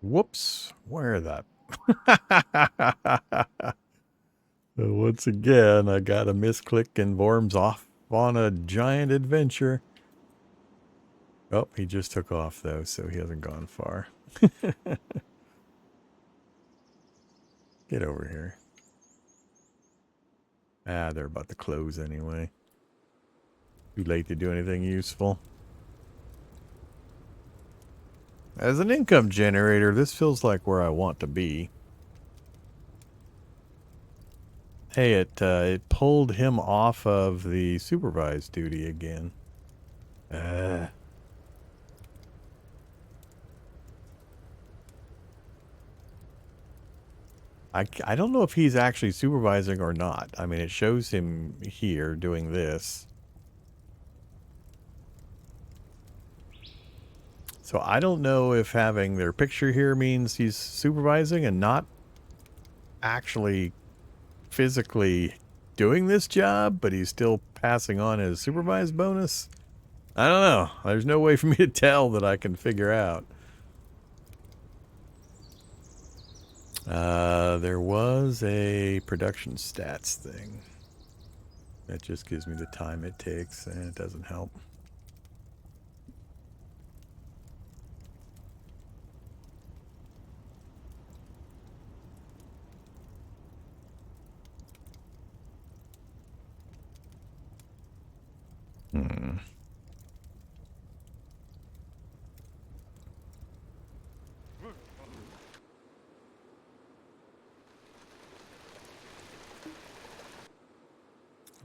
Whoops. Where the... Once again, I got a misclick and Vorm's off on a giant adventure. Oh, he just took off, though, so he hasn't gone far. Get over here. Ah, they're about to close anyway. Too late to do anything useful. As an income generator, this feels like where I want to be. Hey, it pulled him off of the supervised duty again. I don't know if he's actually supervising or not. I mean, it shows him here doing this. So I don't know if having their picture here means he's supervising and not actually physically doing this job, but he's still passing on his supervised bonus. I don't know. There's no way for me to tell that I can figure out. There was a production stats thing. That just gives me the time it takes, and it doesn't help.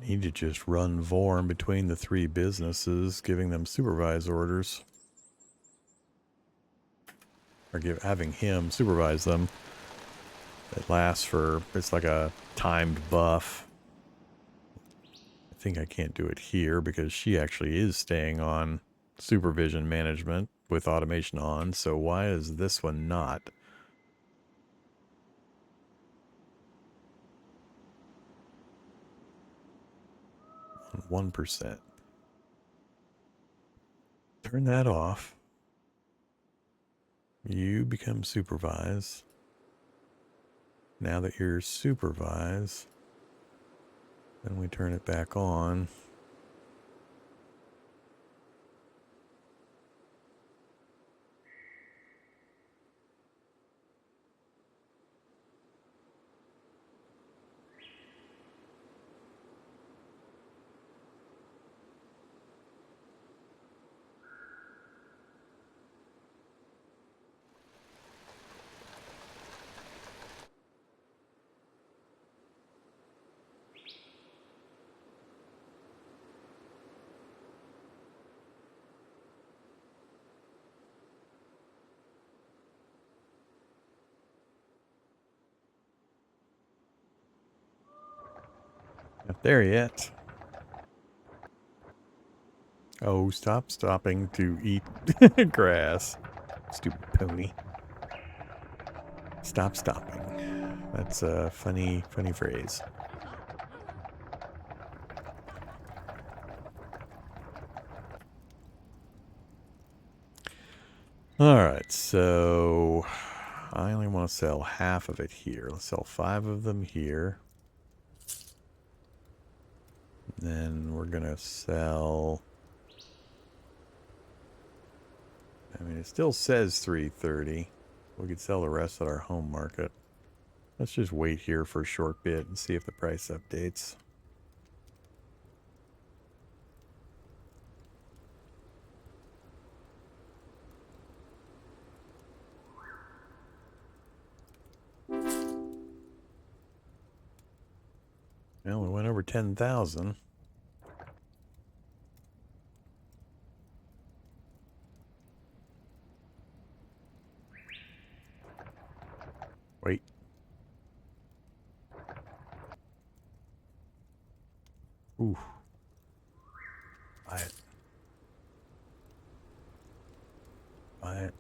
Need to just run Vorm between the three businesses, giving them supervise orders. Or having him supervise them. It lasts for, it's like a timed buff. I think I can't do it here because she actually is staying on supervision management with automation on. So why is this one not? 1%. Turn that off. You become supervise. Now that you're supervise, then we turn it back on. Not there yet. Oh, stop stopping to eat grass. Stupid pony. Stop stopping. That's a funny phrase. Alright, so I only want to sell half of it here. Let's sell 5 of them here. Then we're going to sell... I mean, it still says 330. We could sell the rest at our home market. Let's just wait here for a short bit and see if the price updates. Well, we went over 10,000. Wait. Ooh. Buy it. Buy it.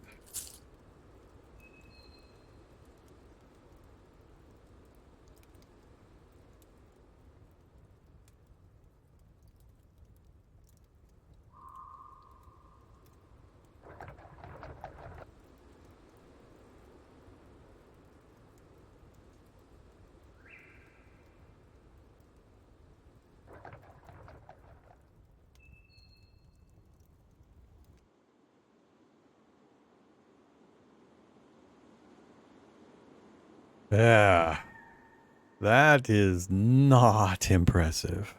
Yeah, that is not impressive.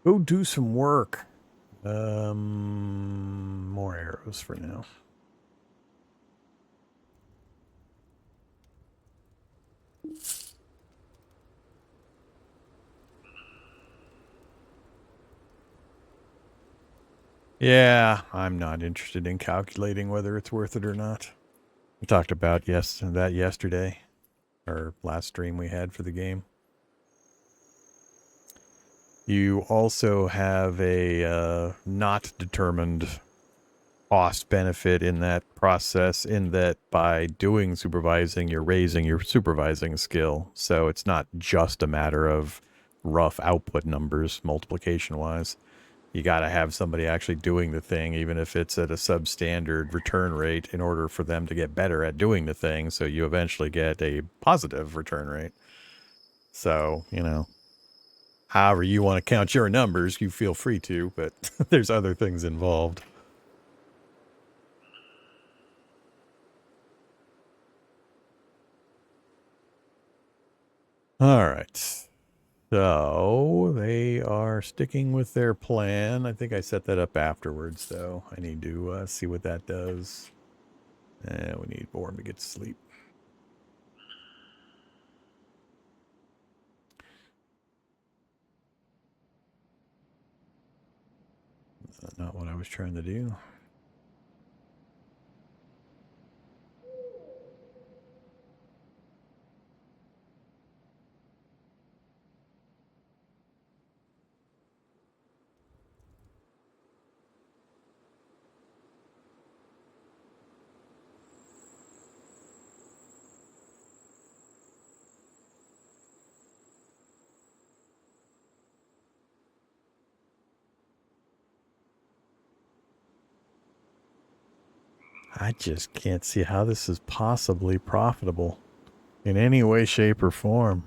Go do some work. More arrows for now. Yeah, I'm not interested in calculating whether it's worth it or not. We talked about that yesterday, or last stream we had for the game. You also have a not determined cost benefit in that process, in that by doing supervising, you're raising your supervising skill. So it's not just a matter of rough output numbers, multiplication wise. You got to have somebody actually doing the thing, even if it's at a substandard return rate, in order for them to get better at doing the thing. So you eventually get a positive return rate. So, however you want to count your numbers, you feel free to, but there's other things involved. All right. So they are sticking with their plan. I think I set that up afterwards, though. I need to see what that does. We need Vorm to get to sleep. Not what I was trying to do. I just can't see how this is possibly profitable in any way, shape, or form.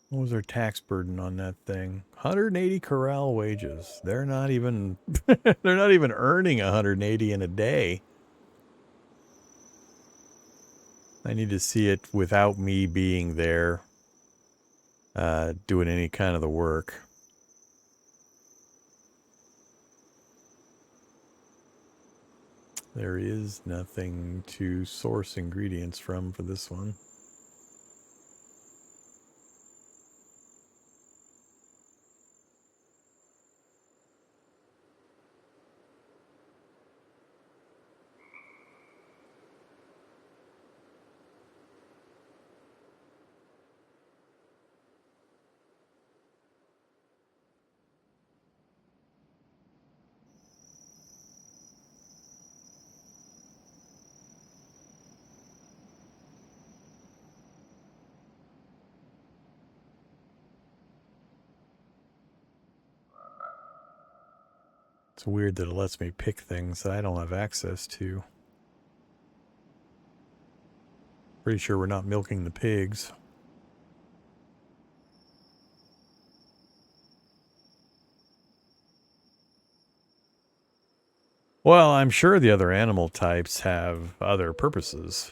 What was their tax burden on that thing? 180 corral wages. They're not even they're not even earning 180 in a day. I need to see it without me being there doing any kind of the work. There is nothing to source ingredients from for this one. It's weird that it lets me pick things that I don't have access to. Pretty sure we're not milking the pigs. Well, I'm sure the other animal types have other purposes.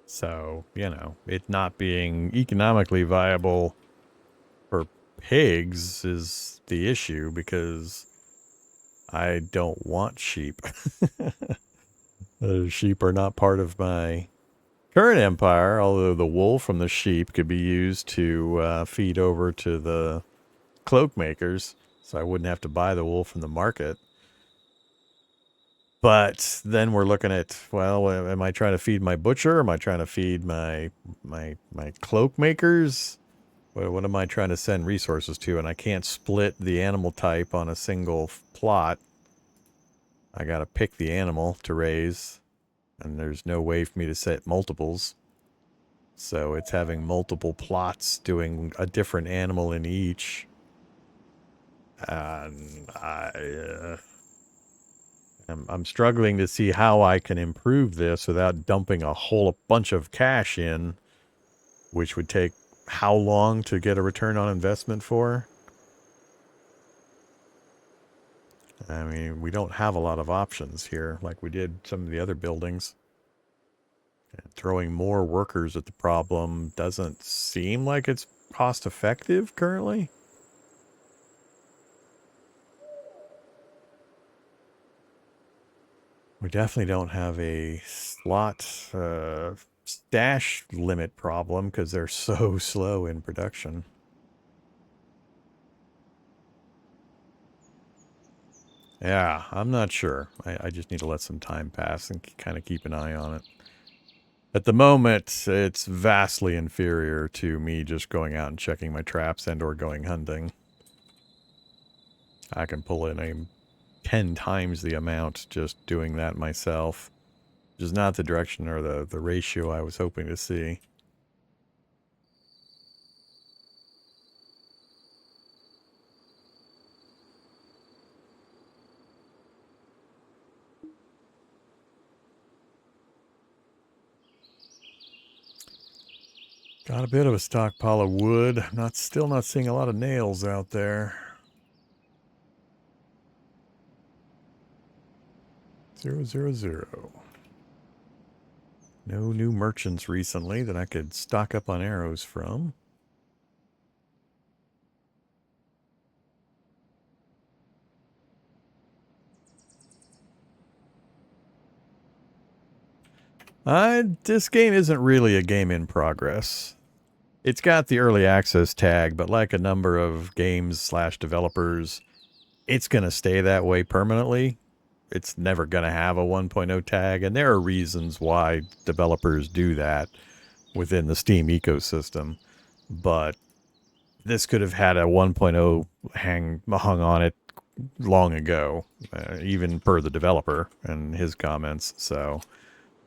So, it not being economically viable for pigs is the issue, because I don't want sheep. The sheep are not part of my current empire, although the wool from the sheep could be used to feed over to the cloak makers, so I wouldn't have to buy the wool from the market. But then we're looking at, well, am I trying to feed my butcher? Am I trying to feed my cloak makers? What am I trying to send resources to? And I can't split the animal type on a single plot. I got to pick the animal to raise, and there's no way for me to set multiples. So it's having multiple plots doing a different animal in each. And I'm struggling to see how I can improve this without dumping a whole bunch of cash in, which would take how long to get a return on investment for? I mean, we don't have a lot of options here like we did some of the other buildings. And throwing more workers at the problem doesn't seem like it's cost effective currently. We definitely don't have a slot stash limit problem because they're so slow in production. Yeah, I'm not sure. I just need to let some time pass and kind of keep an eye on it. At the moment, it's vastly inferior to me just going out and checking my traps and or going hunting. I can pull in a 10 times the amount just doing that myself, which is not the direction or the ratio I was hoping to see. Got a bit of a stockpile of wood. Still not seeing a lot of nails out there. 000. No new merchants recently that I could stock up on arrows from. This game isn't really a game in progress. It's got the early access tag, but like a number of games / developers, it's going to stay that way permanently. It's never going to have a 1.0 tag, and there are reasons why developers do that within the Steam ecosystem. But this could have had a 1.0 hung on it long ago, even per the developer and his comments. So,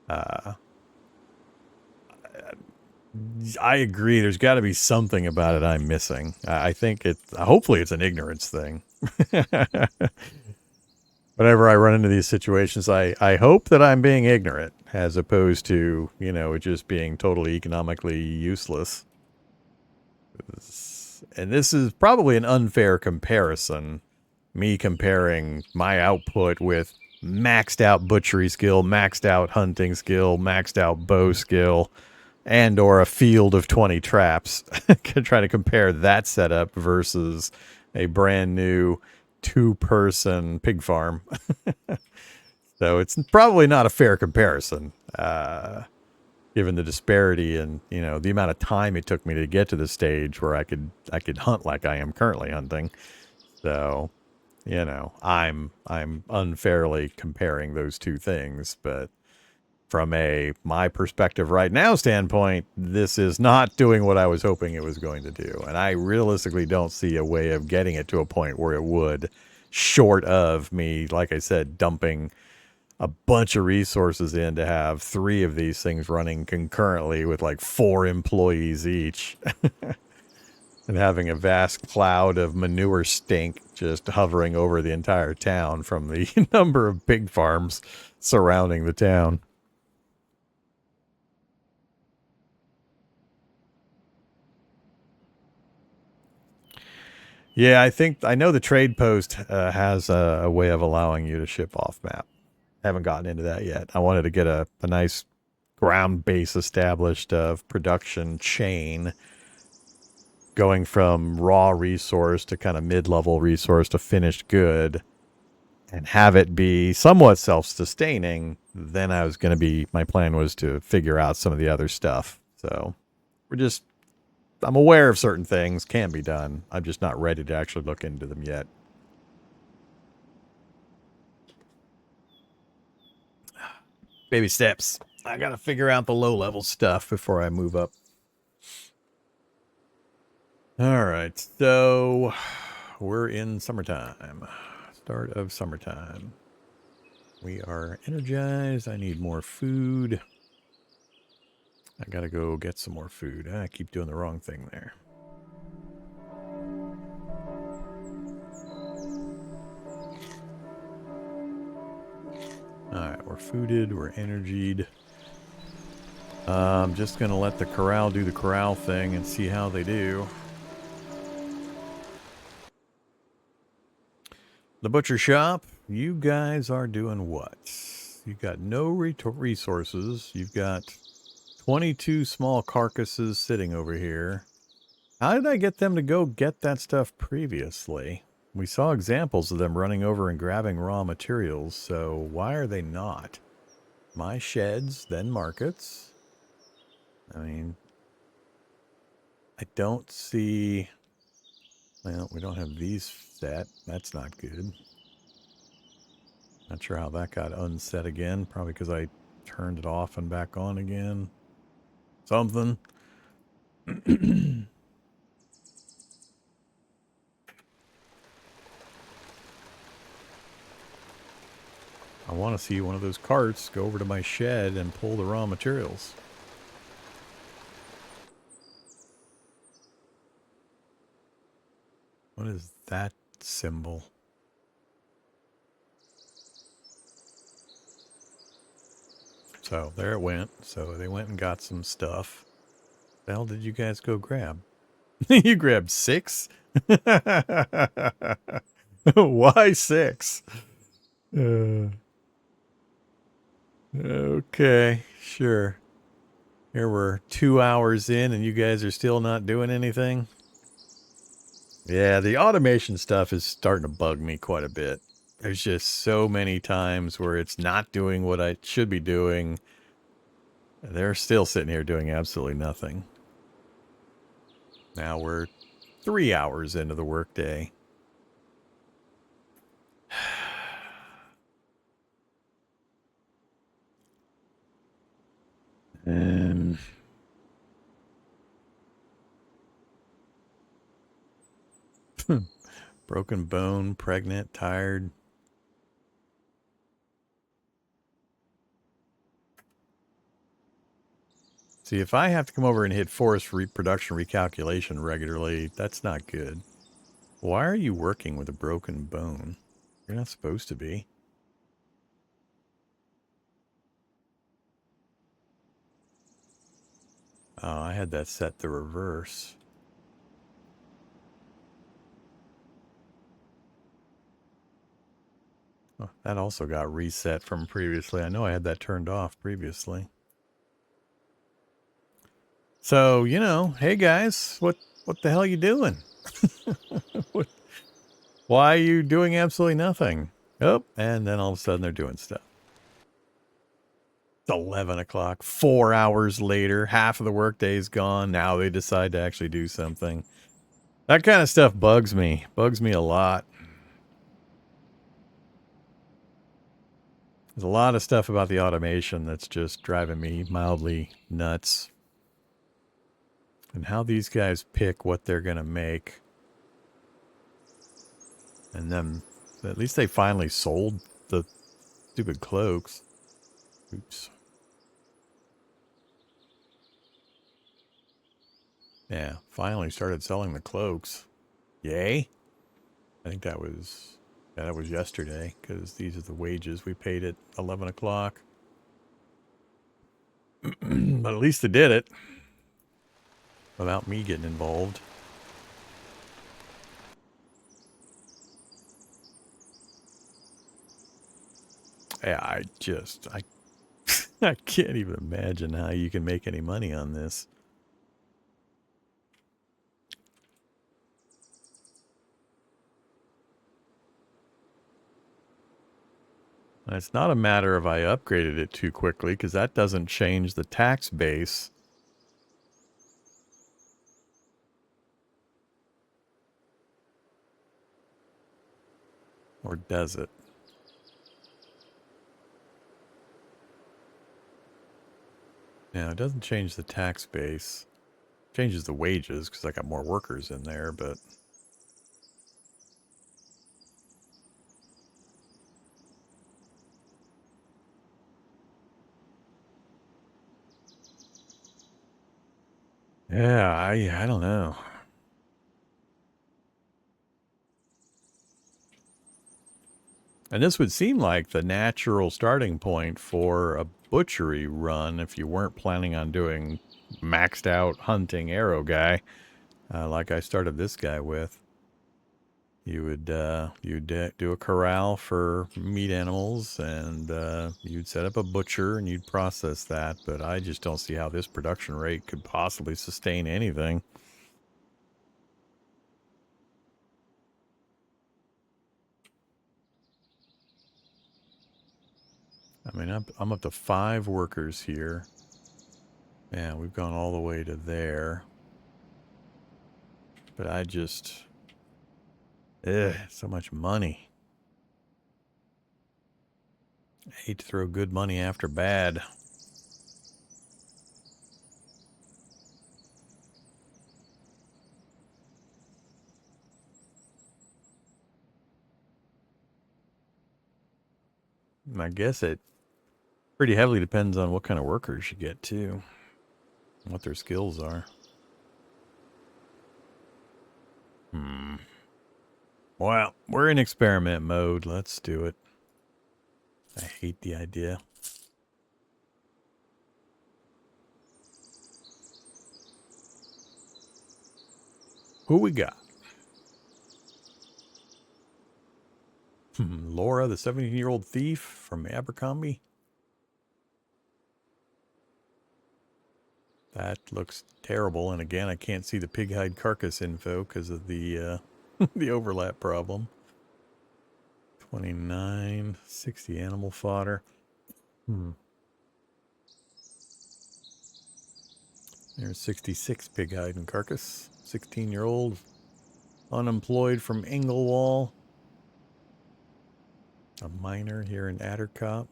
I agree. There's got to be something about it I'm missing. I think hopefully it's an ignorance thing. Whenever I run into these situations, I hope that I'm being ignorant as opposed to, it just being totally economically useless. And this is probably an unfair comparison. Me comparing my output with maxed out butchery skill, maxed out hunting skill, maxed out bow skill, and or a field of 20 traps. Trying to compare that setup versus a brand new 2-person pig farm. So it's probably not a fair comparison, given the disparity and the amount of time it took me to get to the stage where I could hunt like I am currently hunting. So, I'm unfairly comparing those two things, but from my perspective right now standpoint, this is not doing what I was hoping it was going to do. And I realistically don't see a way of getting it to a point where it would, short of me, like I said, dumping a bunch of resources in to have 3 of these things running concurrently with like 4 employees each. And having a vast cloud of manure stink just hovering over the entire town from the number of pig farms surrounding the town. Yeah, I know the trade post has a way of allowing you to ship off map. Haven't gotten into that yet. I wanted to get a nice ground base established of production chain going from raw resource to kind of mid-level resource to finished good and have it be somewhat self-sustaining. Then my plan was to figure out some of the other stuff. So I'm aware of certain things can be done. I'm just not ready to actually look into them yet. Baby steps. I gotta figure out the low-level stuff before I move up. Alright, so we're in summertime. Start of summertime. We are energized. I need more food. I gotta go get some more food. I keep doing the wrong thing there. Alright, we're fooded, we're energied. I'm just gonna let the corral do the corral thing and see how they do. The butcher shop, you guys are doing what? You've got no resources. You've got 22 small carcasses sitting over here. How did I get them to go get that stuff previously? We saw examples of them running over and grabbing raw materials, so why are they not? My sheds, then markets. I mean, I don't see... Well, we don't have these set. That's not good. Not sure how that got unset again. Probably because I turned it off and back on again. Something. I want to see one of those carts go over to my shed and pull the raw materials. What is that symbol? So there it went. So they went and got some stuff. The hell did you guys go grab? You grabbed 6? Why 6? Okay, sure. Here we're 2 hours in and you guys are still not doing anything? Yeah, the automation stuff is starting to bug me quite a bit. There's just so many times where it's not doing what I should be doing. They're still sitting here doing absolutely nothing. Now we're 3 hours into the workday. And broken bone, pregnant, tired. See, if I have to come over and hit forced reproduction recalculation regularly, that's not good. Why are you working with a broken bone? You're not supposed to be. Oh, I had that set the reverse. Oh, that also got reset from previously. I know I had that turned off previously. So, you know, hey guys, what the hell are you doing? Why are you doing absolutely nothing? Oh, and then all of a sudden they're doing stuff. It's 11 o'clock, 4 hours later, half of the workday is gone. Now they decide to actually do something. That kind of stuff bugs me a lot. There's a lot of stuff about the automation that's just driving me mildly nuts. And how these guys pick what they're going to make. And then, at least they finally sold the stupid cloaks. Oops. Yeah, finally started selling the cloaks. Yay. I think that was, yeah, that was yesterday, because these are the wages we paid at 11 o'clock. But at least they did it. Without me getting involved. Yeah, I I can't even imagine how you can make any money on this. It's not a matter of I upgraded it too quickly, because that doesn't change the tax base. Or does it? Now, it doesn't change the tax base. It changes the wages because I got more workers in there, but... Yeah, I don't know. And this would seem like the natural starting point for a butchery run if you weren't planning on doing maxed out hunting arrow guy, like I started this guy with. You'd do a corral for meat animals, and you'd set up a butcher and you'd process that. But I just don't see how this production rate could possibly sustain anything. I mean, I'm up to 5 workers here. Yeah, we've gone all the way to there. But I just... so much money. I hate to throw good money after bad. And I guess it pretty heavily depends on what kind of workers you get, too. What their skills are. Well, we're in experiment mode. Let's do it. I hate the idea. Who we got? Laura, the 17-year-old thief from Abercrombie. That looks terrible. And again, I can't see the pig hide carcass info because of the the overlap problem. 29, 60 animal fodder. There's 66 pig hide and carcass. 16-year-old unemployed from Englewall. A miner here in Addercop.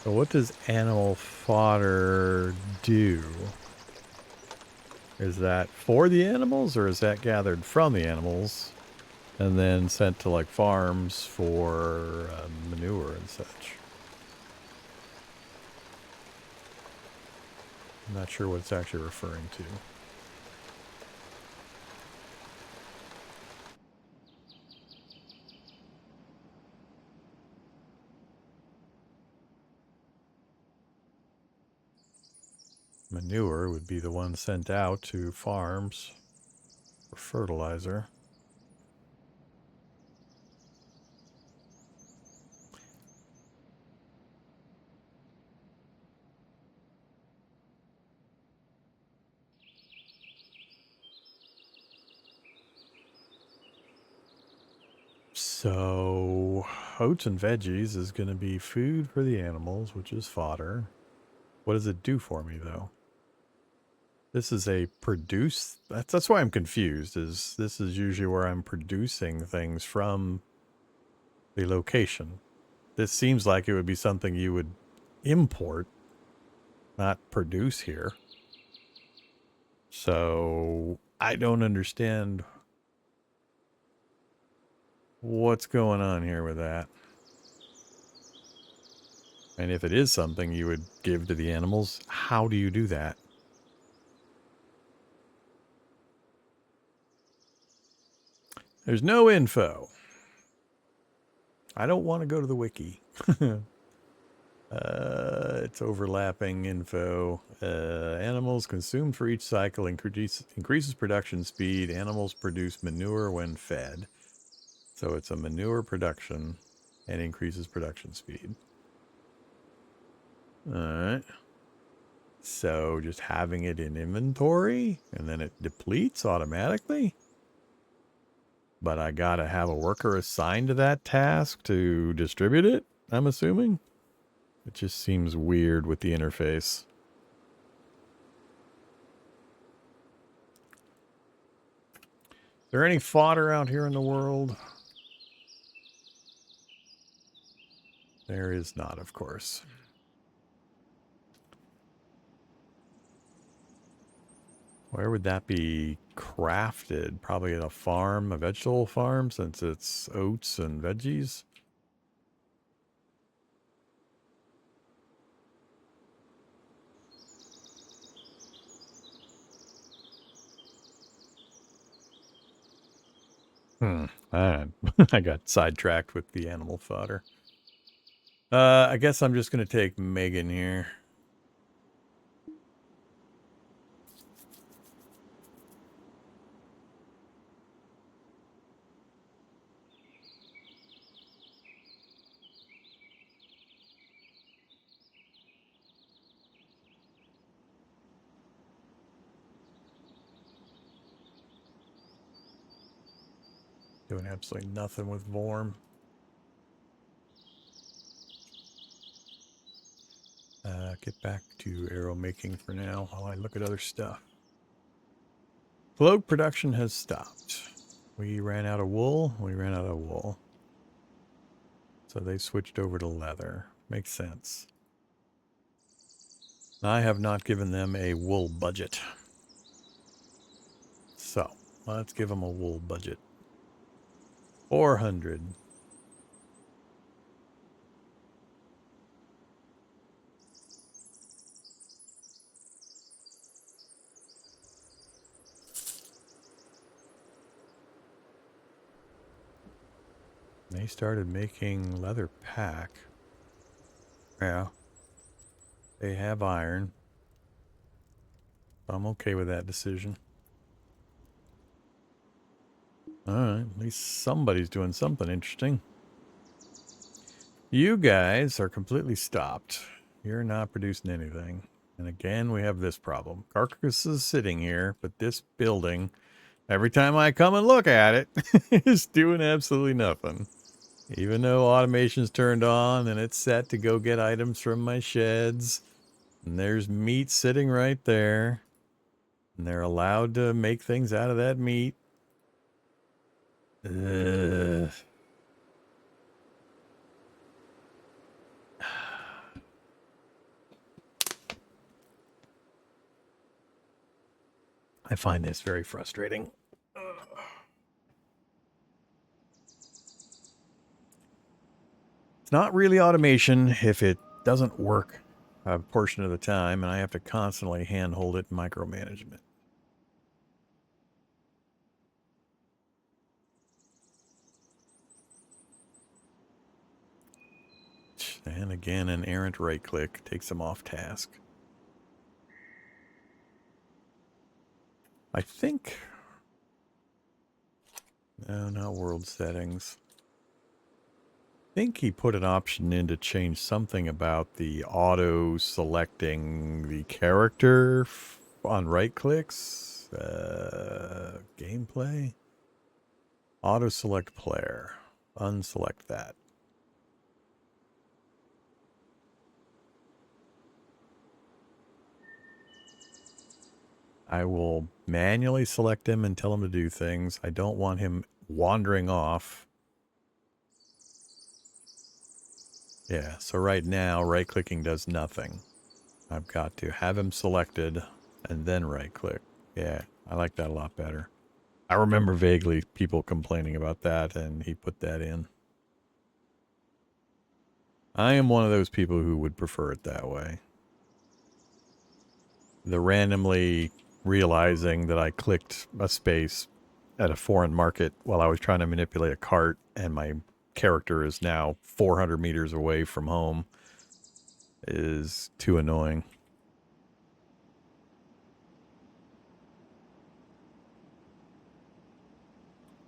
So what does animal fodder do? Is that for the animals, or is that gathered from the animals and then sent to like farms for manure and such? I'm not sure what it's actually referring to. Manure would be the one sent out to farms for fertilizer. So, oats and veggies is going to be food for the animals, which is fodder. What does it do for me, though? This is a produce... That's why I'm confused, is this is usually where I'm producing things from the location. This seems like it would be something you would import, not produce here. So, I don't understand what's going on here with that. And if it is something you would give to the animals, how do you do that? There's no info. I don't want to go to the wiki. It's overlapping info. Animals consumed for each cycle increases production speed. Animals produce manure when fed. So it's a manure production and increases production speed. Alright. So just having it in inventory and then it depletes automatically. But I gotta have a worker assigned to that task to distribute it, I'm assuming. It just seems weird with the interface. Is there any fodder out here in the world? There is not, of course. Where would that be crafted? Probably at a farm, a vegetable farm, since it's oats and veggies. I got sidetracked with the animal fodder. I guess I'm just going to take Megan here. Doing absolutely nothing with Vorm. Get back to arrow making for now while I look at other stuff. Cloak production has stopped. We ran out of wool. We ran out of wool. So they switched over to leather. Makes sense. I have not given them a wool budget. So let's give them a wool budget. 400. They started making leather pack. Yeah. They have iron. I'm okay with that decision. Alright, at least somebody's doing something interesting. You guys are completely stopped. You're not producing anything. And again, we have this problem. Carcass is sitting here, but this building, every time I come and look at it, is doing absolutely nothing. Even though automation's turned on and it's set to go get items from my sheds, and there's meat sitting right there, and they're allowed to make things out of that meat. Ugh. I find this very frustrating. It's not really automation if it doesn't work a portion of the time, and I have to constantly handhold it in micromanagement. And again, an errant right click takes them off task. I think... No, not world settings. I think he put an option in to change something about the auto selecting the character on right clicks. Gameplay. Auto select player. Unselect that. I will manually select him and tell him to do things. I don't want him wandering off. Yeah, so right now, right-clicking does nothing. I've got to have him selected and then right-click. Yeah, I like that a lot better. I remember vaguely people complaining about that, and he put that in. I am one of those people who would prefer it that way. The randomly realizing that I clicked a space at a foreign market while I was trying to manipulate a cart, and my character is now 400 meters away from home is too annoying.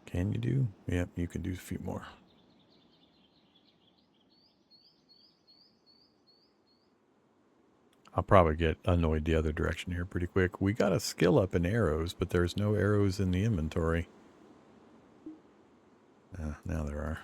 Can you do? Yep, you can do a few more. I'll probably get annoyed the other direction here pretty quick. We got a skill up in arrows, but there's no arrows in the inventory. Now there are.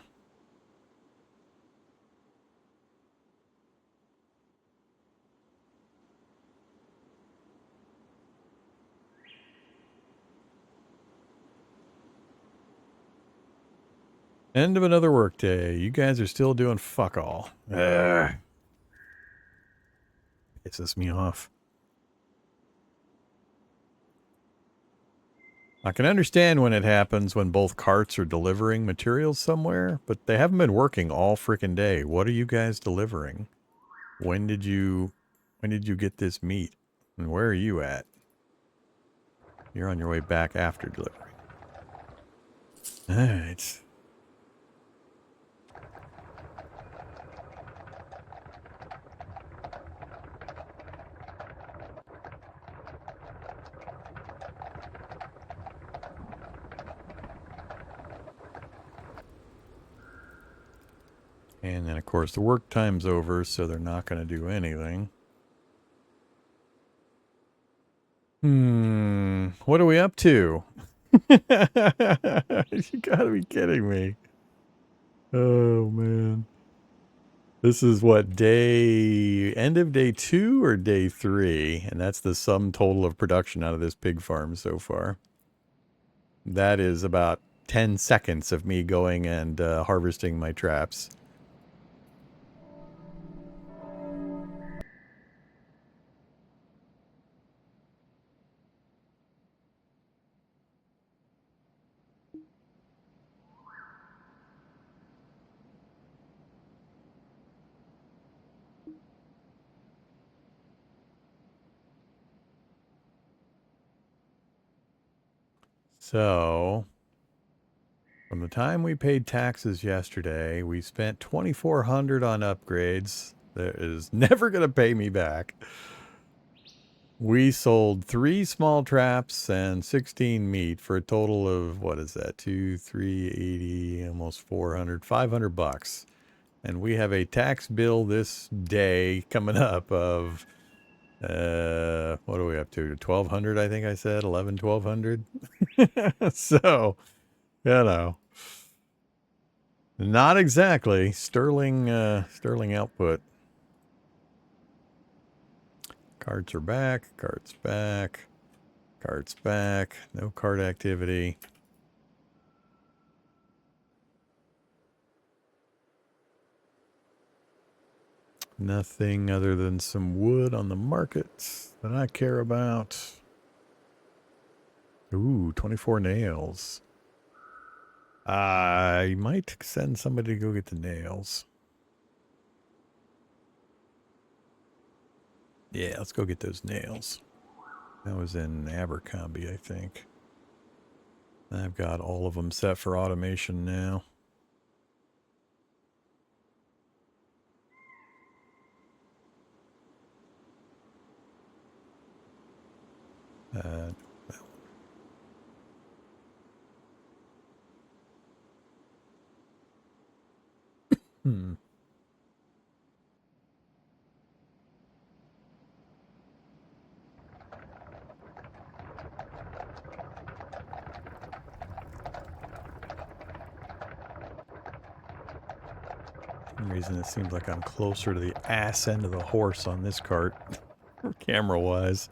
End of another workday. You guys are still doing fuck all. Ugh. Pisses me off. I can understand when it happens when both carts are delivering materials somewhere, but they haven't been working all frickin' day. What are you guys delivering? When did you get this meat? And where are you at? You're on your way back after delivery. Alright. And then, of course, the work time's over, so they're not going to do anything. What are we up to? You gotta be kidding me. Oh, man. This is what, end of day 2 or day 3? And that's the sum total of production out of this pig farm so far. That is about 10 seconds of me going and harvesting my traps. So, from the time we paid taxes yesterday, we spent $2,400 on upgrades. That is never going to pay me back. We sold 3 small traps and 16 meat for a total of, what is that? 2, 380, almost 400, $500. And we have a tax bill this day coming up of, what are we up to? 1,200, I think I said, 1,200. So, you know, not exactly sterling output. Carts are back, carts back, carts back, no cart activity. Nothing other than some wood on the market that I care about. Ooh, 24 nails. I might send somebody to go get the nails. Yeah, let's go get those nails. That was in Abercrombie, I think. I've got all of them set for automation now. For some reason, it seems like I'm closer to the ass end of the horse on this cart, camera-wise.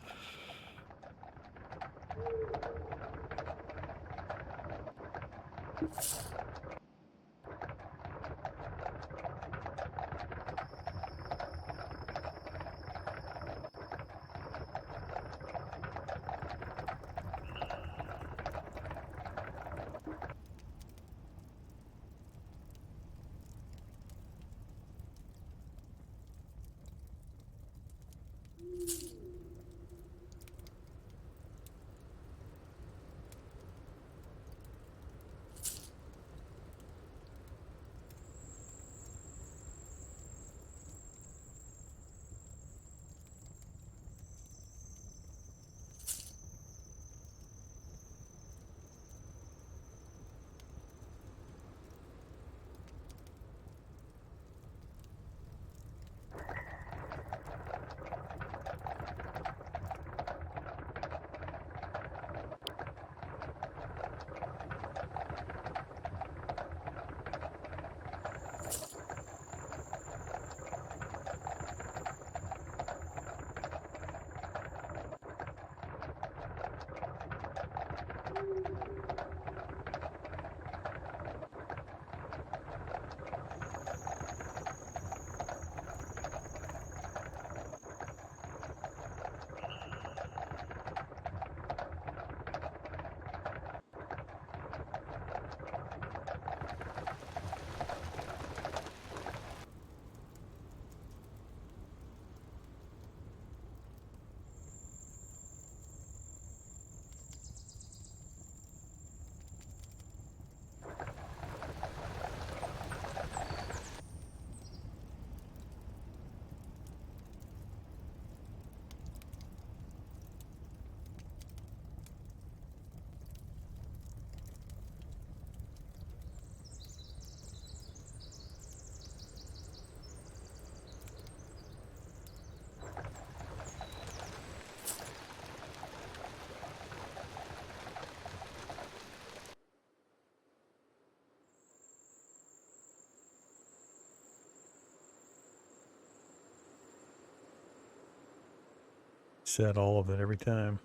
reset all of it every time.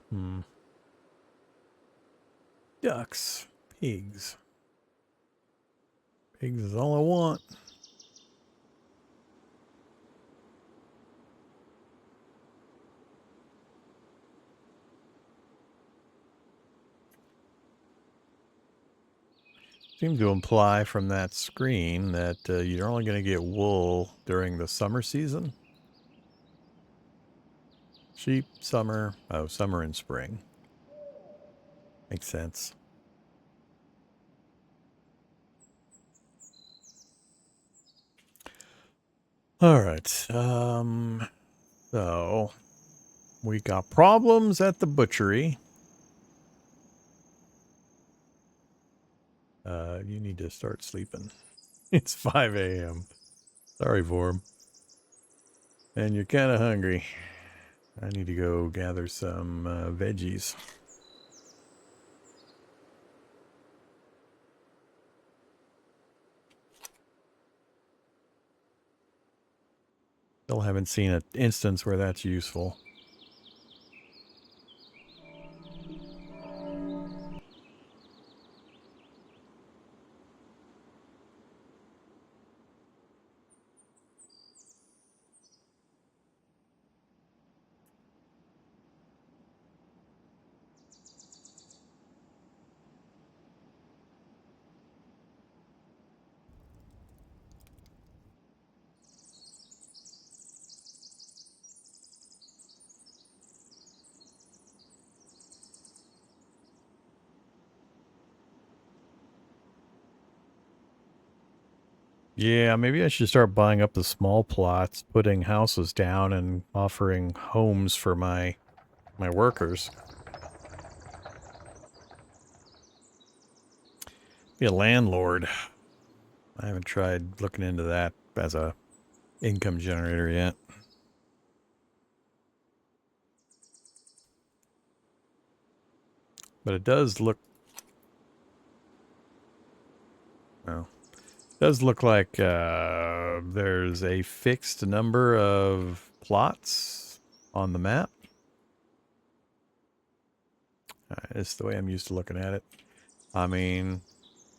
Ducks. Pigs. Pigs is all I want. Seemed to imply from that screen that you're only going to get wool during the summer season. Sheep, summer. Oh, summer and spring. Makes sense. All right. So we got problems at the butchery. You need to start sleeping. It's 5 a.m. Sorry, Vorm. And you're kind of hungry. I need to go gather some veggies. Still haven't seen an instance where that's useful. Yeah, maybe I should start buying up the small plots, putting houses down, and offering homes for my workers. Be a landlord. I haven't tried looking into that as a income generator yet. But it does look... Oh. It does look like there's a fixed number of plots on the map. It's the way I'm used to looking at it. I mean,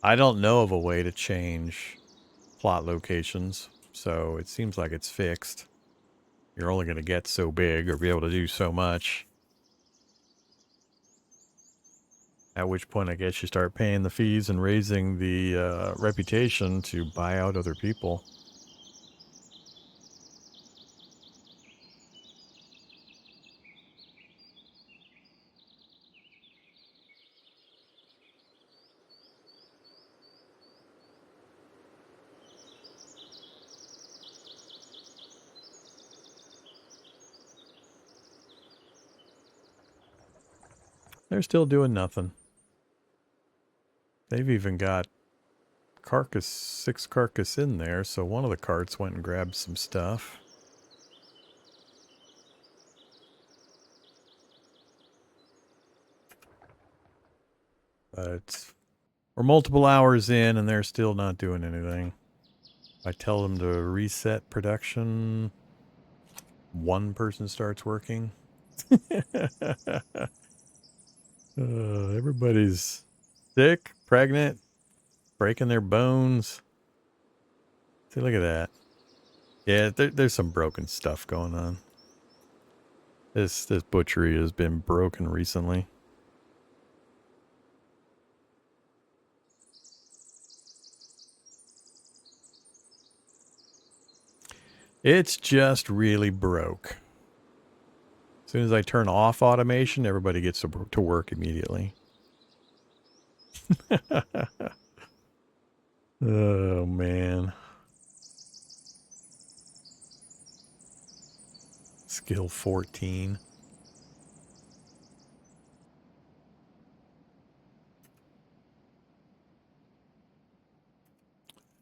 I don't know of a way to change plot locations, so it seems like it's fixed. You're only going to get so big or be able to do so much. At which point, I guess you start paying the fees and raising the reputation to buy out other people. They're still doing nothing. They've even got six carcass in there, so one of the carts went and grabbed some stuff. But we're multiple hours in and they're still not doing anything. I tell them to reset production. One person starts working. Everybody's sick, pregnant, breaking their bones. See, look at that. Yeah, there's some broken stuff going on. This butchery has been broken recently. It's just really broke. As soon as I turn off automation, everybody gets to work immediately. Oh, man. Skill 14.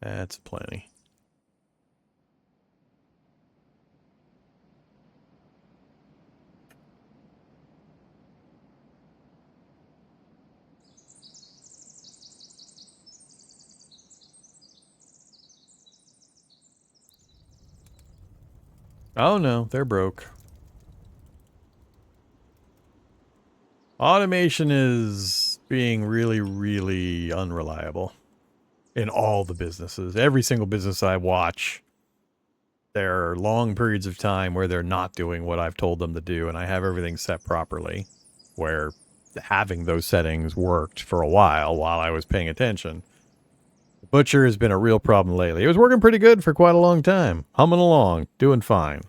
That's plenty. Oh no, they're broke. Automation is being really, really unreliable in all the businesses. Every single business I watch, there are long periods of time where they're not doing what I've told them to do, and I have everything set properly, where having those settings worked for a while I was paying attention. The butcher has been a real problem lately. It was working pretty good for quite a long time, humming along, doing fine.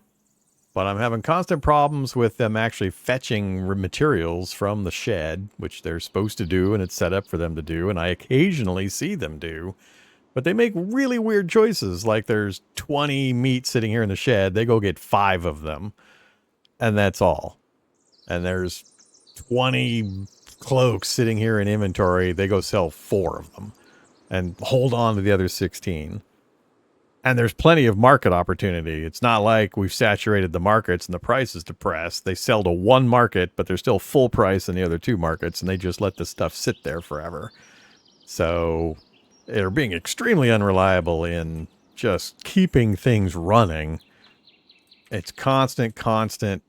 But I'm having constant problems with them actually fetching materials from the shed, which they're supposed to do and it's set up for them to do, and I occasionally see them do. But they make really weird choices. Like there's 20 meat sitting here in the shed. They go get 5 of them, and that's all. And there's 20 cloaks sitting here in inventory. They go sell 4 of them and hold on to the other 16. And there's plenty of market opportunity. It's not like we've saturated the markets and the price is depressed. They sell to one market, but they're still full price in the other 2 markets, and they just let the stuff sit there forever. So they're being extremely unreliable in just keeping things running. It's constant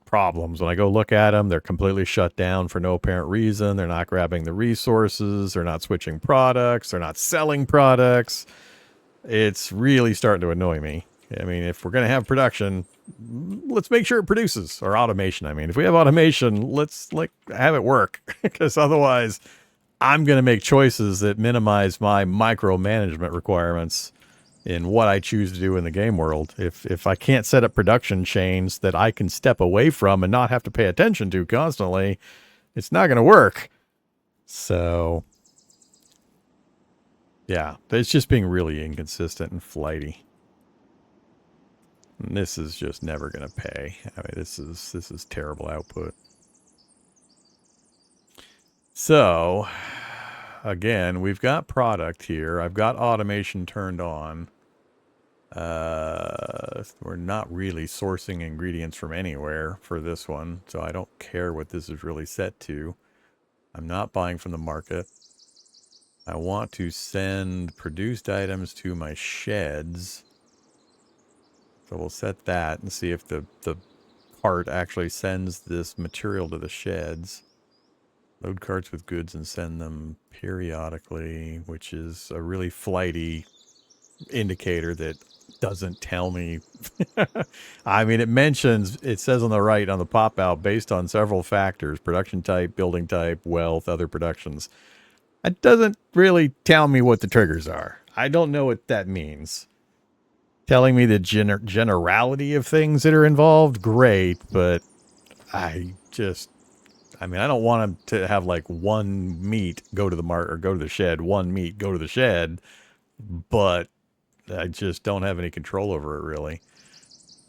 problems. When I go look at them, they're completely shut down for no apparent reason. They're not grabbing the resources. They're not switching products. They're not selling products. It's really starting to annoy me. I mean, if we're going to have production, let's make sure it produces. Or automation, I mean. If we have automation, let's have it work. Because otherwise, I'm going to make choices that minimize my micromanagement requirements in what I choose to do in the game world. If I can't set up production chains that I can step away from and not have to pay attention to constantly, it's not going to work. So yeah, it's just being really inconsistent and flighty. And this is just never going to pay. I mean, this is terrible output. So, again, we've got product here. I've got automation turned on. We're not really sourcing ingredients from anywhere for this one, so I don't care what this is really set to. I'm not buying from the market. I want to send produced items to my sheds. So we'll set that and see if the cart actually sends this material to the sheds. Load carts with goods and send them periodically, which is a really flighty indicator that doesn't tell me. I mean, it says on the right on the pop out, based on several factors: production type, building type, wealth, other productions. It doesn't really tell me what the triggers are. I don't know what that means. Telling me the generality of things that are involved, great, but I don't want them to have like one meat go to the market or go to the shed, one meat go to the shed, but I just don't have any control over it really.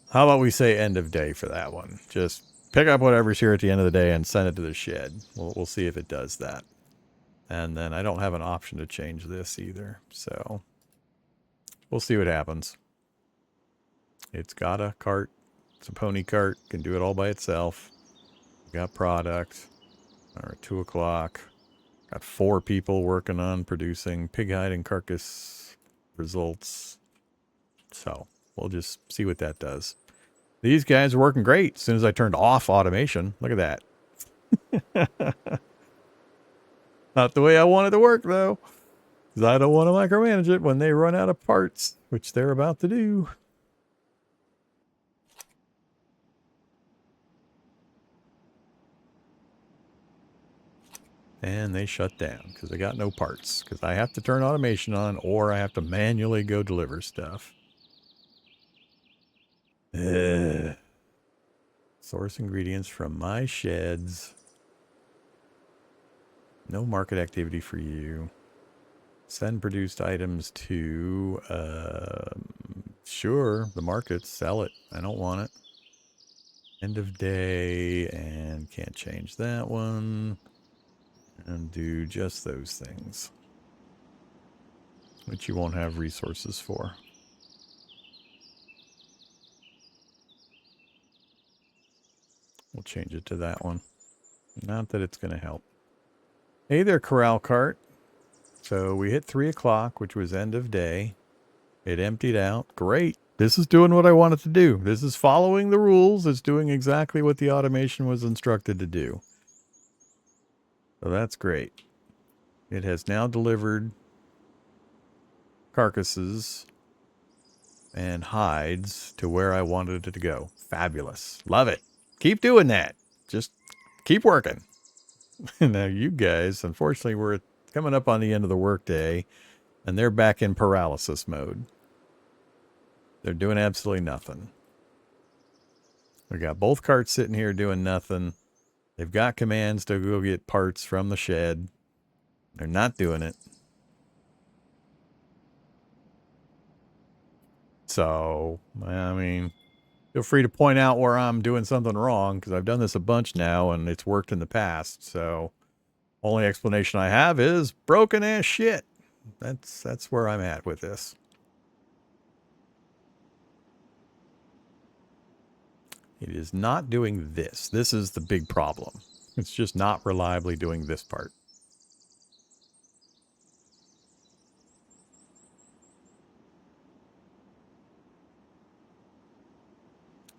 How about we say end of day for that one? Just pick up whatever's here at the end of the day and send it to the shed. We'll see if it does that. And then I don't have an option to change this either, so we'll see what happens. It's got a cart. It's a pony cart. Can do it all by itself. Got product. All right, 2 o'clock. Got 4 people working on producing pig hide and carcass results. So we'll just see what that does. These guys are working great as soon as I turned off automation. Look at that. Not the way I want it to work, though. Because I don't want to micromanage it when they run out of parts, which they're about to do. And they shut down because they got no parts. Because I have to turn automation on or I have to manually go deliver stuff. Ugh. Source ingredients from my sheds. No market activity for you. Send produced items to, sure, the markets. Sell it. I don't want it. End of day, and can't change that one. And do just those things, which you won't have resources for. We'll change it to that one. Not that it's going to help. Hey there, corral cart. So we hit 3 o'clock, which was end of day. It emptied out. Great. This is doing what I wanted to do. This is following the rules. It's doing exactly what the automation was instructed to do. So that's great. It has now delivered carcasses and hides to where I wanted it to go. Fabulous. Love it. Keep doing that. Just keep working. Now you guys, unfortunately, we're coming up on the end of the workday, and they're back in paralysis mode. They're doing absolutely nothing. We got both carts sitting here doing nothing. They've got commands to go get parts from the shed. They're not doing it. So, I mean, feel free to point out where I'm doing something wrong, because I've done this a bunch now and it's worked in the past. So, only explanation I have is broken ass shit. That's where I'm at with this. It is not doing this. This is the big problem. It's just not reliably doing this part.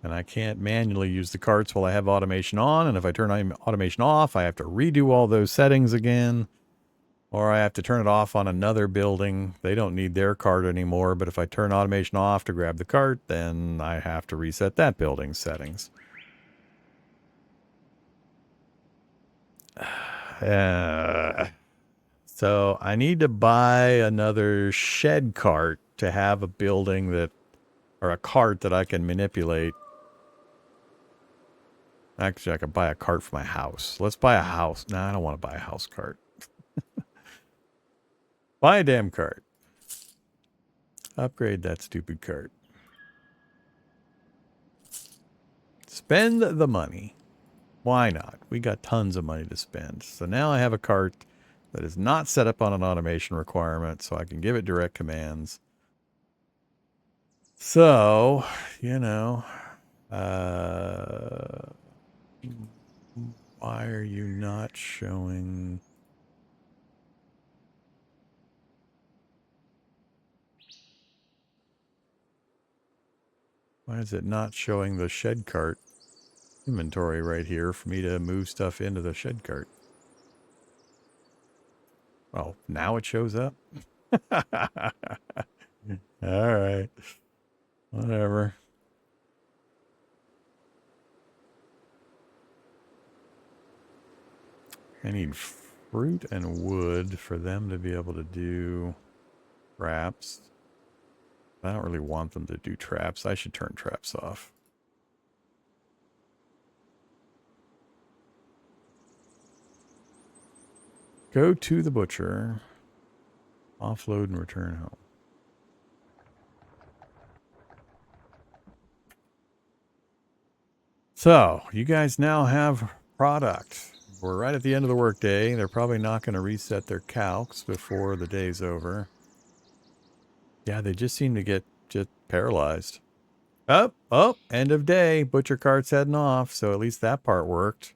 And I can't manually use the carts while I have automation on. And if I turn automation off, I have to redo all those settings again. Or I have to turn it off on another building. They don't need their cart anymore. But if I turn automation off to grab the cart, then I have to reset that building's settings. So I need to buy another shed cart to have a building that, or a cart that I can manipulate. Actually, I could buy a cart for my house. Let's buy a house. No, I don't want to buy a house cart. Buy a damn cart. Upgrade that stupid cart. Spend the money. Why not? We got tons of money to spend. So now I have a cart that is not set up on an automation requirement, so I can give it direct commands. So, you know, why are you not showing? Why is it not showing the shed cart inventory right here for me to move stuff into the shed cart? Oh, now it shows up? All right. Whatever. I need fruit and wood for them to be able to do traps. I don't really want them to do traps. I should turn traps off. Go to the butcher. Offload and return home. So, you guys now have product. We're right at the end of the workday. They're probably not going to reset their calcs before the day's over. Yeah, they just seem to get just paralyzed. Oh, end of day. Butcher cart's heading off, so at least that part worked.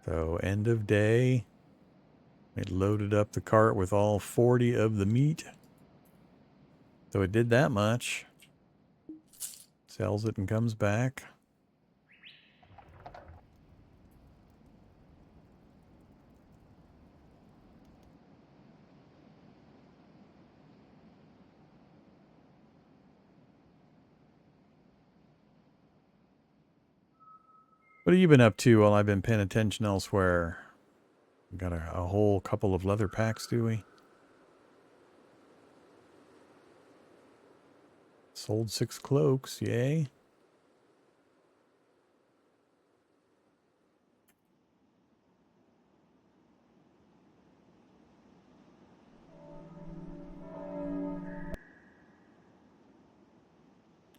So, end of day. It loaded up the cart with all 40 of the meat. So it did that much. Sells it and comes back. What have you been up to while I've been paying attention elsewhere? We got a whole couple of leather packs, do we? Sold 6 cloaks, yay.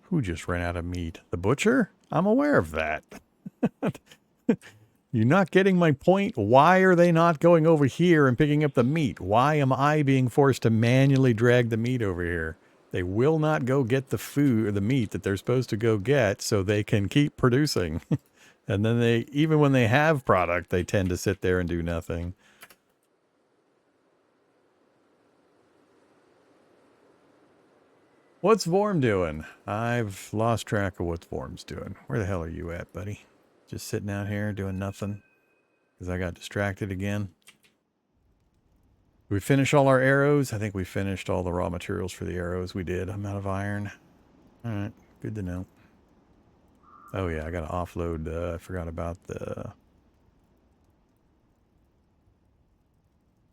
Who just ran out of meat? The butcher? I'm aware of that. You're not getting my point. Why are they not going over here and picking up the meat? Why am I being forced to manually drag the meat over here? They will not go get the food or the meat that they're supposed to go get so they can keep producing. And then they, even when they have product, they tend to sit there and do nothing. What's Vorm doing? I've lost track of what Vorm's doing. Where the hell are you at, buddy? Just sitting out here doing nothing? Because I got distracted again. Did we finish all our arrows? I think we finished all the raw materials for the arrows. We did. I'm out of iron. All right. Good to know. Oh, yeah. I got to offload. I forgot about the...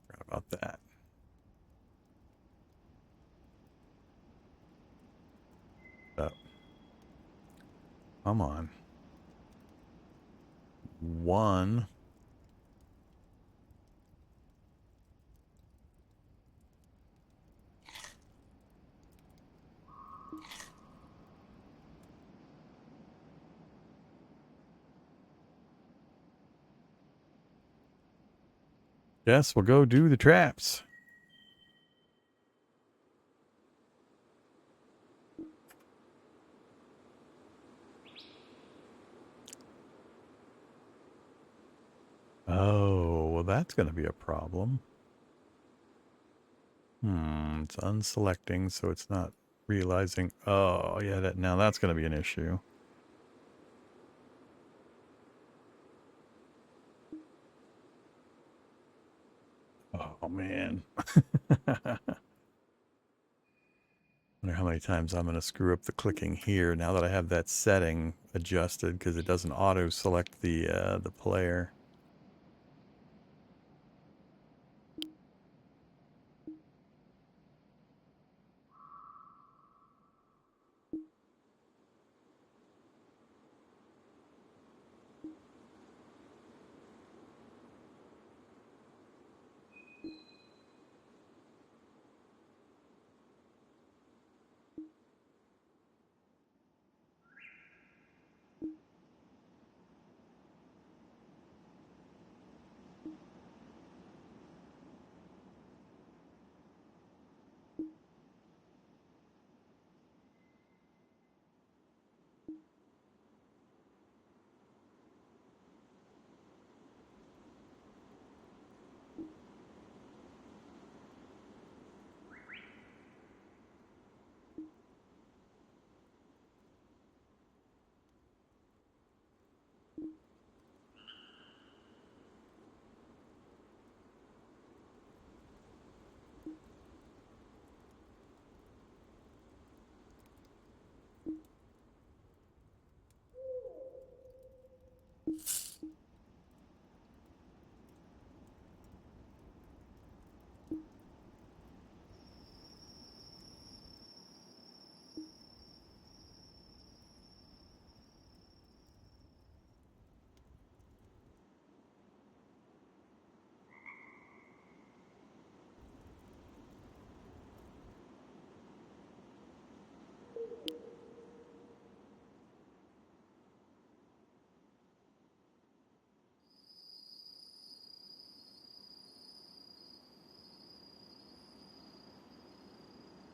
Forgot about that. Oh. Come on. One. Yes, we'll go do the traps. Oh, well, that's going to be a problem. It's unselecting, so it's not realizing. Oh, yeah, now that's going to be an issue. Oh, man. Wonder how many times I'm going to screw up the clicking here now that I have that setting adjusted, because it doesn't auto-select the player.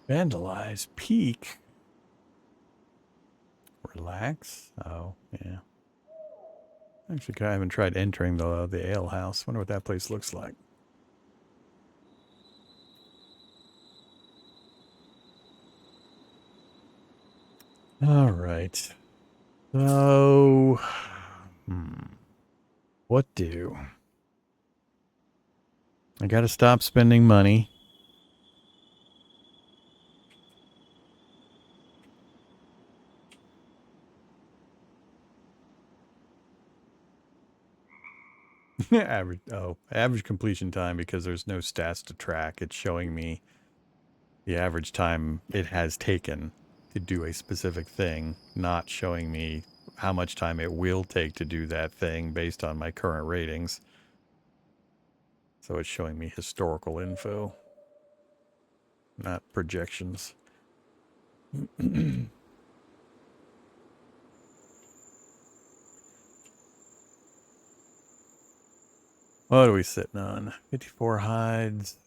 Vandalize. Peak. Relax. Oh, yeah. Actually, I haven't tried entering the ale house. Wonder what that place looks like. All right. So, what do? I got to stop spending money. Average completion time, because there's no stats to track. It's showing me the average time it has taken to do a specific thing, not showing me how much time it will take to do that thing based on my current ratings. So it's showing me historical info, not projections. What are we sitting on? 54 hides,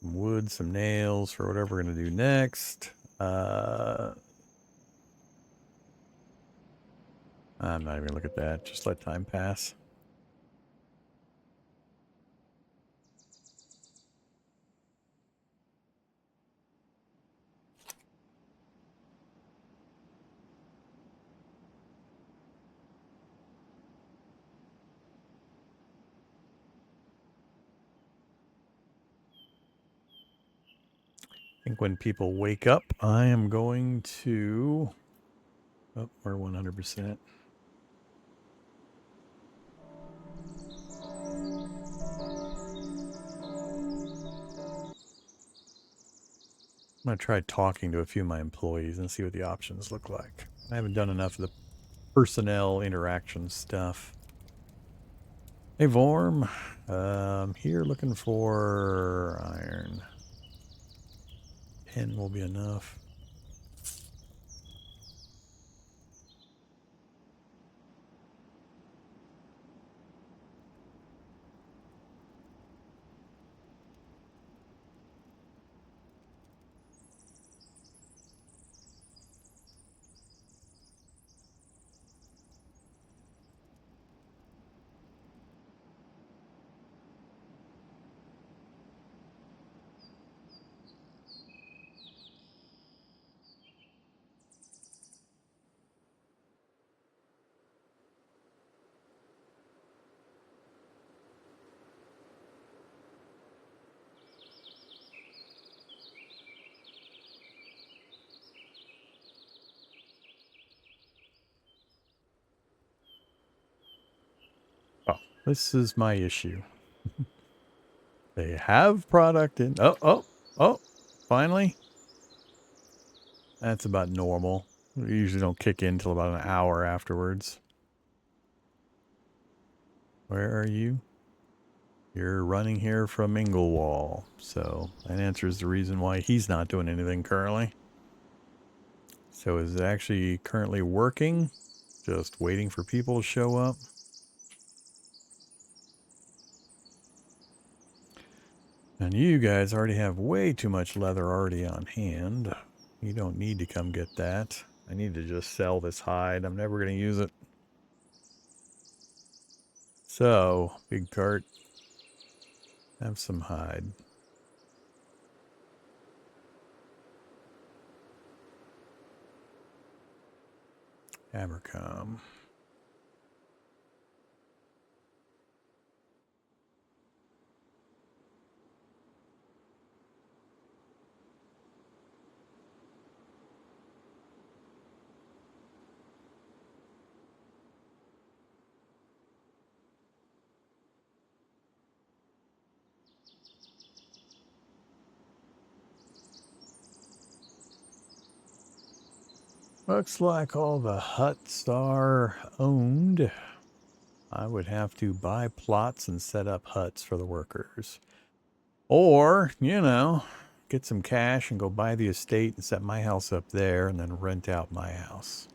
some wood, some nails for whatever we're going to do next. I'm not even going to look at that. Just let time pass. think when people wake up, I am going to... Oh, we're 100%. I'm going to try talking to a few of my employees and see what the options look like. I haven't done enough of the personnel interaction stuff. Hey, Vorm. Here looking for iron. 10 will be enough. Oh, this is my issue. They have product in... Oh, finally. That's about normal. We usually don't kick in until about an hour afterwards. Where are you? You're running here from Inglewall. So that answers the reason why he's not doing anything currently. So is it actually currently working? Just waiting for people to show up? And you guys already have way too much leather already on hand. You don't need to come get that. I need to just sell this hide. I'm never going to use it. So, big cart. Have some hide. Abercom. Looks like all the huts are owned. I would have to buy plots and set up huts for the workers. Or, you know, get some cash and go buy the estate and set my house up there and then rent out my house.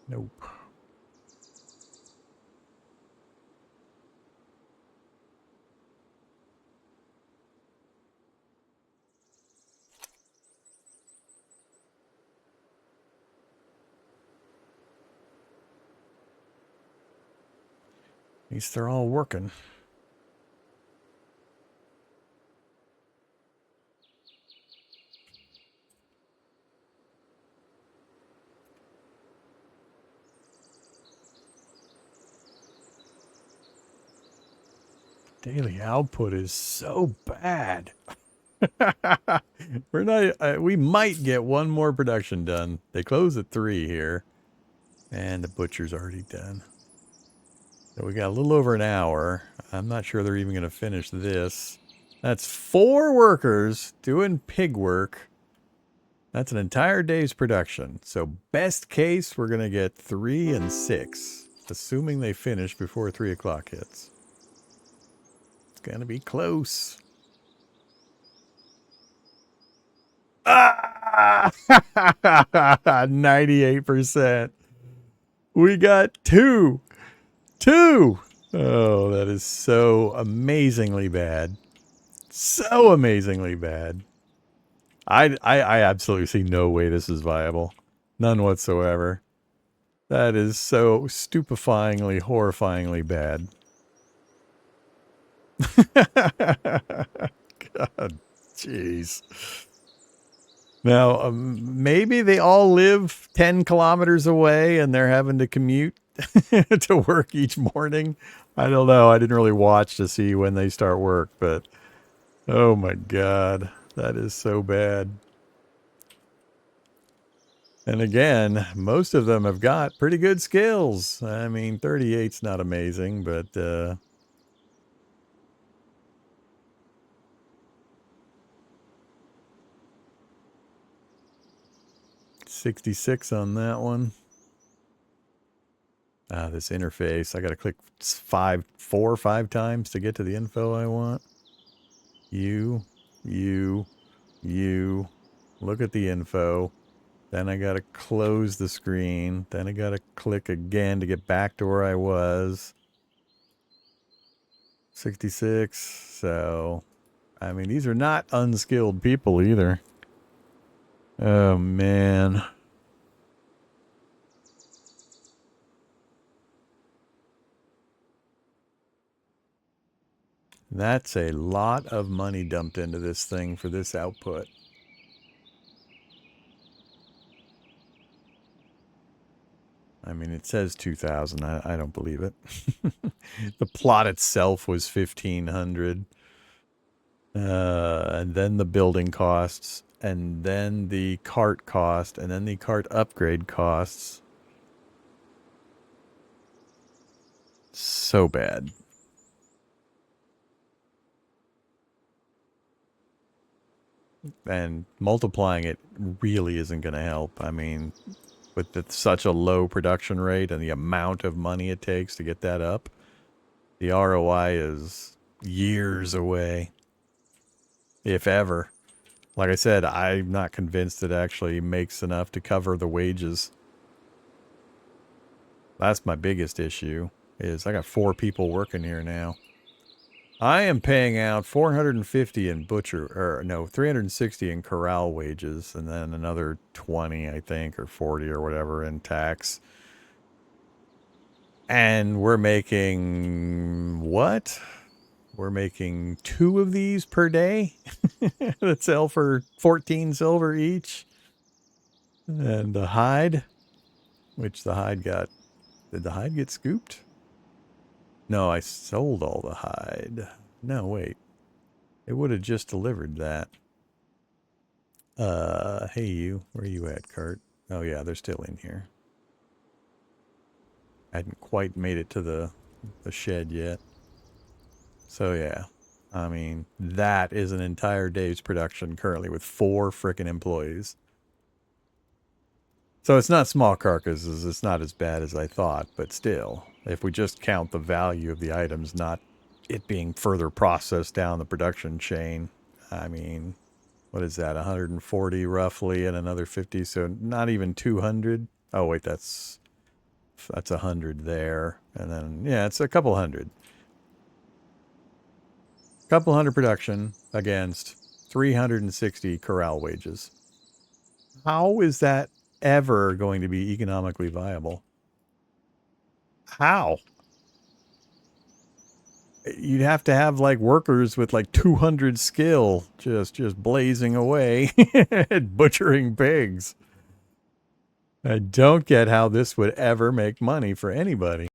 Nope. At least they're all working. Daily output is so bad. We're not. We might get one more production done. They close at 3 here, and the butcher's already done. So we got a little over an hour. I'm not sure they're even going to finish this. That's 4 workers doing pig work. That's an entire day's production. So best case, we're going to get 3 and 6, assuming they finish before 3 o'clock hits. It's going to be close. Ah! 98%. We got 2. 2! Oh, that is so amazingly bad. So amazingly bad. I absolutely see no way this is viable. None whatsoever. That is so stupefyingly, horrifyingly bad. God, jeez. Now, maybe they all live 10 kilometers away and they're having to commute to work each morning. I don't know. I didn't really watch to see when they start work, but oh my God, that is so bad. And again, most of them have got pretty good skills. I mean, 38's not amazing, but 66 on that one. This interface, I got to click 4 or 5 times to get to the info I want. You. Look at the info. Then I got to close the screen. Then I got to click again to get back to where I was. 66. So, I mean, these are not unskilled people either. Oh, man. That's a lot of money dumped into this thing for this output. I mean, it says 2,000. I don't believe it. The plot itself was 1,500. And then the building costs, and then the cart cost, and then the cart upgrade costs. So bad. And multiplying it really isn't going to help. I mean, with such a low production rate and the amount of money it takes to get that up, the ROI is years away, if ever. Like I said, I'm not convinced it actually makes enough to cover the wages. That's my biggest issue, is I got 4 people working here now. I am paying out 450 in butcher, or no, 360 in corral wages, and then another 20, I think, or 40 or whatever in tax. And we're making what? We're making 2 of these per day that sell for 14 silver each. And the hide, which the hide got, did the hide get scooped? No, I sold all the hide. No, wait. It would have just delivered that. Hey you. Where you at, Cart? Oh yeah, they're still in here. I hadn't quite made it to the shed yet. So yeah. I mean, that is an entire day's production currently with 4 frickin' employees. So it's not small carcasses. It's not as bad as I thought, but still, if we just count the value of the items, not it being further processed down the production chain, I mean, what is that, 140 roughly and another 50, so not even 200. Oh wait, that's 100 there, and then yeah, it's a couple hundred. Couple hundred production against 360 corral wages. How is that ever going to be economically viable? How? You'd have to have like workers with like 200 skill just blazing away at butchering pigs. I don't get how this would ever make money for anybody.